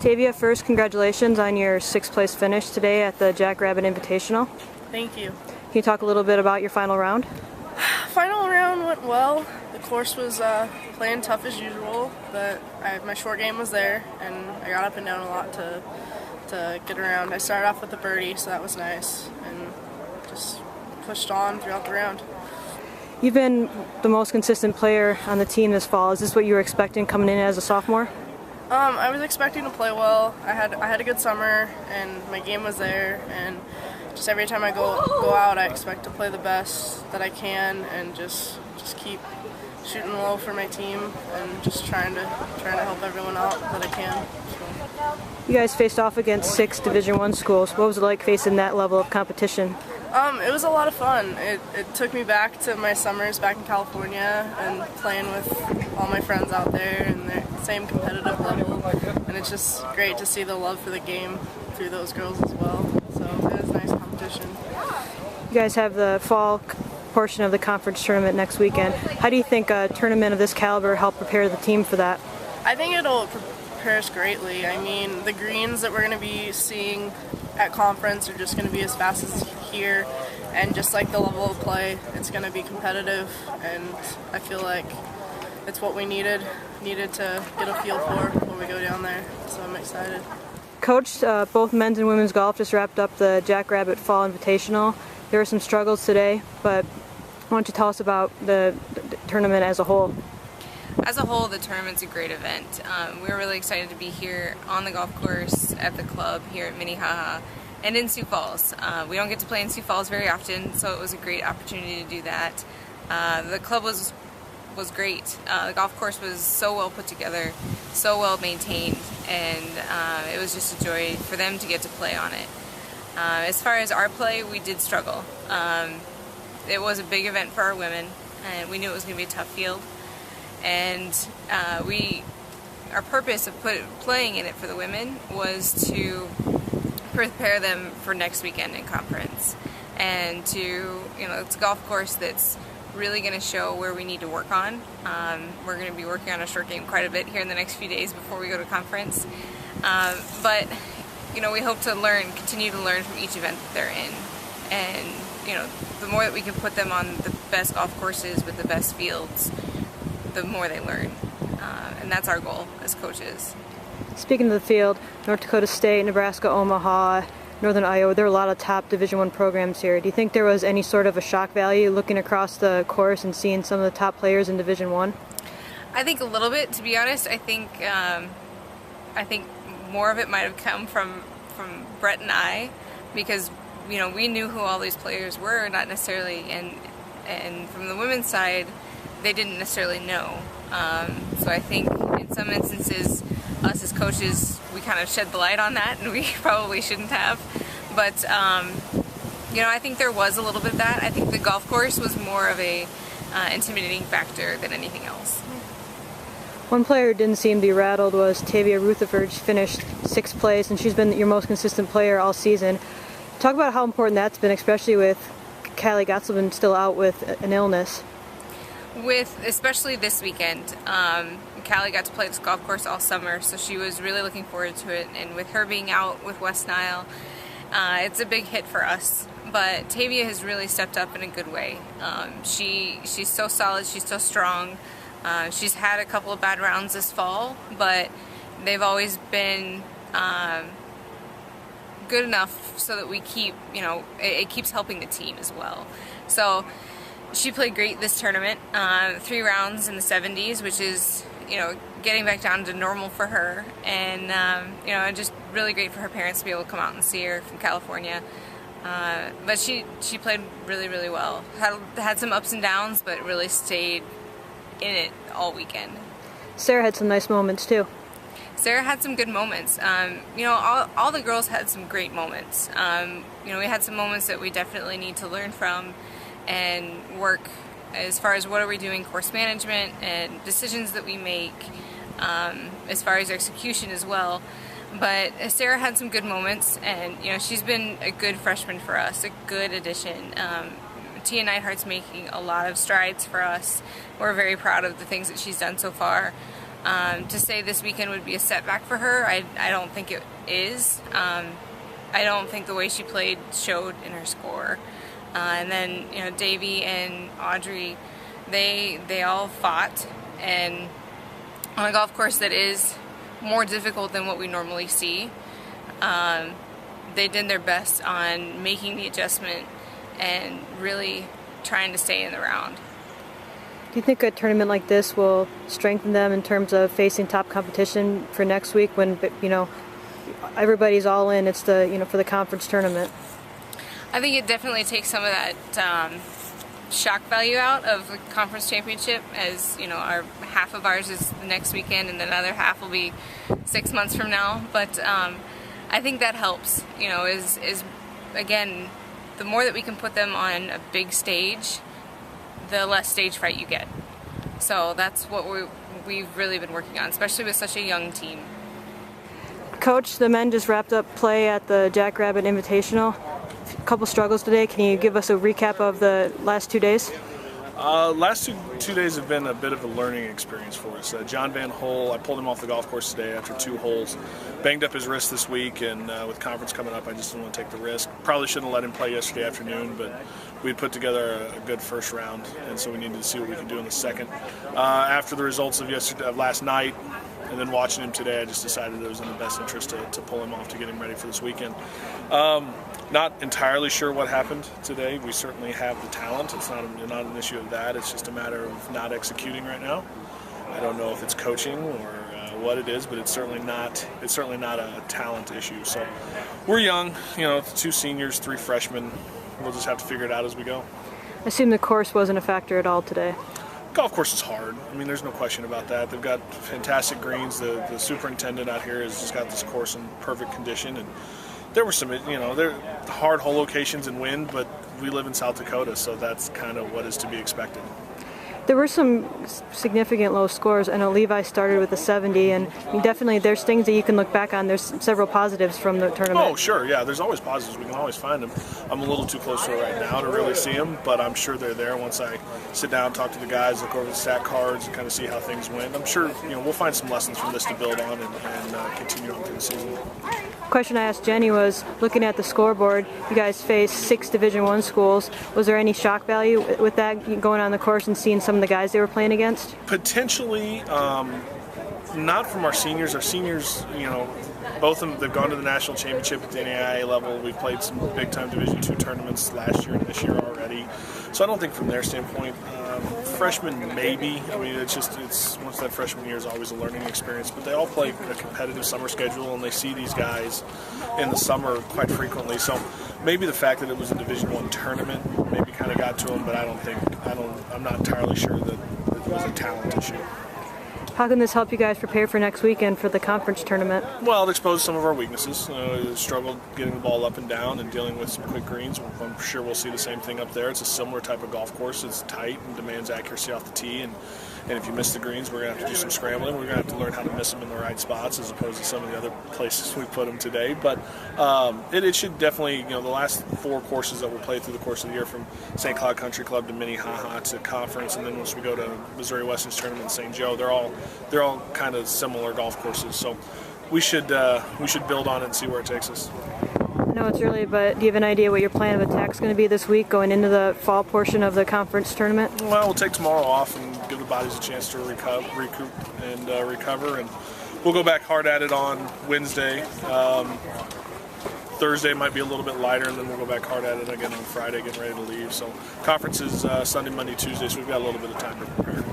Tavia, first, congratulations on your 6th place finish today at the Jackrabbit Invitational. Thank you. Can you talk a little bit about your final round? Final round went well. The course was playing tough as usual, but my short game was there, and I got up and down a lot to get around. I started off with a birdie, so that was nice, and just pushed on throughout the round. You've been the most consistent player on the team this fall. Is this what you were expecting coming in as a sophomore? I was expecting to play well. I had a good summer, and my game was there, and just every time I go out, I expect to play the best that I can, and just keep shooting low for my team, and just trying to help everyone out that I can. So. You guys faced off against 6 Division I schools. What was it like facing that level of competition? It was a lot of fun. It took me back to my summers back in California and playing with all my friends out there and the same competitive level. And it's just great to see the love for the game through those girls as well. So it was a nice competition. You guys have the fall portion of the conference tournament next weekend. How do you think a tournament of this caliber help prepare the team for that? I think it'll prepare us greatly. I mean, the greens that we're going to be seeing at conference are just going to be as fast as here, and just like the level of play, it's going to be competitive, and I feel like it's what we needed to get a feel for when we go down there, so I'm excited. Coach, both men's and women's golf just wrapped up the Jackrabbit Fall Invitational. There were some struggles today, but why don't you tell us about the tournament as a whole? As a whole, the tournament's a great event. We're really excited to be here on the golf course at the club here at Minnehaha and in Sioux Falls. We don't get to play in Sioux Falls very often, so it was a great opportunity to do that. The club was great. The golf course was so well put together, so well maintained, and it was just a joy for them to get to play on it. As far as our play, we did struggle. It was a big event for our women, and we knew it was going to be a tough field. And our purpose of playing in it for the women was to prepare them for next weekend in conference, and it's a golf course that's really going to show where we need to work on. We're going to be working on a short game quite a bit here in the next few days before we go to conference, but we hope to continue to learn from each event that they're in, and the more that we can put them on the best golf courses with the best fields, the more they learn, and that's our goal as coaches. Speaking of the field, North Dakota State, Nebraska, Omaha, Northern Iowa, there are a lot of top Division I programs here. Do you think there was any sort of a shock value looking across the course and seeing some of the top players in Division I? I think a little bit, to be honest. I think more of it might have come from Brett and I, because we knew who all these players were, not necessarily, and from the women's side, they didn't necessarily know. So I think in some instances, us as coaches, we kind of shed the light on that, and we probably shouldn't have. But I think there was a little bit of that. I think the golf course was more of a intimidating factor than anything else. One player who didn't seem to be rattled was Tavia Rutherford. She finished 6th place, and she's been your most consistent player all season. Talk about how important that's been, especially with Callie Gotzelman still out with an illness. Especially this weekend, Callie got to play this golf course all summer, so she was really looking forward to it, and with her being out with West Nile, it's a big hit for us. But Tavia has really stepped up in a good way. She's so solid, she's so strong. She's had a couple of bad rounds this fall, but they've always been good enough so that we keep, it keeps helping the team as well. So she played great this tournament, 3 rounds in the 70s, which is, getting back down to normal for her, and just really great for her parents to be able to come out and see her from California. But she played really, really well. Had some ups and downs, but really stayed in it all weekend. Sarah had some nice moments too. Sarah had some good moments. All the girls had some great moments. We had some moments that we definitely need to learn from and work as far as what are we doing, course management and decisions that we make, as far as execution as well. But Sarah had some good moments, and she's been a good freshman for us, a good addition. Tia Neidhart's making a lot of strides for us. We're very proud of the things that she's done so far. To say this weekend would be a setback for her, I don't think it is. I don't think the way she played showed in her score. And then, you know, Davy and Audrey, they all fought, and on a golf course that is more difficult than what we normally see, they did their best on making the adjustment and really trying to stay in the round. Do you think a tournament like this will strengthen them in terms of facing top competition for next week when, you know, everybody's all in? It's the, you know, for the conference tournament. I think it definitely takes some of that shock value out of the conference championship, as you know, half of ours is the next weekend and another half will be 6 months from now. But I think that helps, you know, is again, the more that we can put them on a big stage, the less stage fright you get. So that's what we've really been working on, especially with such a young team. Coach, the men just wrapped up play at the Jackrabbit Invitational. A couple struggles today. Can you give us a recap of the last 2 days? Last two days have been a bit of a learning experience for us. John Van Hole, I pulled him off the golf course today after 2 holes. Banged up his wrist this week, and with conference coming up, I just didn't want to take the risk. Probably shouldn't have let him play yesterday afternoon, but we'd put together a good first round, and so we needed to see what we could do in the second. After the results of last night, and then watching him today, I just decided it was in the best interest to pull him off to get him ready for this weekend. Not entirely sure what happened today. We certainly have the talent. It's not an issue of that. It's just a matter of not executing right now. I don't know if it's coaching or what it is, but it's certainly not a talent issue. So we're young, you know, 2 seniors, 3 freshmen. We'll just have to figure it out as we go. I assume the course wasn't a factor at all today. Golf course is hard. I mean, there's no question about that. They've got fantastic greens. The superintendent out here has just got this course in perfect condition, and there were some, you know, there hard hole locations and wind, but we live in South Dakota, so that's kind of what is to be expected. There were some significant low scores. I know Levi started with a 70, and definitely there's things that you can look back on. There's several positives from the tournament. Oh, sure, yeah, there's always positives. We can always find them. I'm a little too close to it right now to really see them, but I'm sure they're there once I sit down, talk to the guys, look over the stat cards, and kind of see how things went. I'm sure, you know, we'll find some lessons from this to build on and continue on through the season. Question I asked Jenny was, looking at the scoreboard, you guys faced 6 Division I schools. Was there any shock value with that, going on the course and seeing some of the guys they were playing against? Potentially, not from our seniors. Our seniors, you know, both of them, they've gone to the national championship at the NAIA level. We played some big-time Division II tournaments last year and this year already. So I don't think from their standpoint, freshmen maybe. I mean, it's once that freshman year is always a learning experience. But they all play a competitive summer schedule, and they see these guys in the summer quite frequently. So maybe the fact that it was a Division I tournament maybe kind of got to them, but I'm not entirely sure that it was a talent issue. How can this help you guys prepare for next weekend for the conference tournament? Well, it exposed some of our weaknesses. Struggled getting the ball up and down and dealing with some quick greens. I'm sure we'll see the same thing up there. It's a similar type of golf course. It's tight and demands accuracy off the tee. And if you miss the greens, we're going to have to do some scrambling. We're going to have to learn how to miss them in the right spots as opposed to some of the other places we put them today. But it should definitely, you know, the last 4 courses that we'll play through the course of the year, from St. Cloud Country Club to Minnehaha to conference, and then once we go to Missouri Western's tournament in St. Joe, they're all kind of similar golf courses. So we should build on it and see where it takes us. I know it's early, but do you have an idea what your plan of attack is going to be this week going into the fall portion of the conference tournament? Well, we'll take tomorrow off and give the bodies a chance to recoup and recover, and we'll go back hard at it on Wednesday. Thursday might be a little bit lighter, and then we'll go back hard at it again on Friday, getting ready to leave. So conference is Sunday, Monday, Tuesday, so we've got a little bit of time to prepare.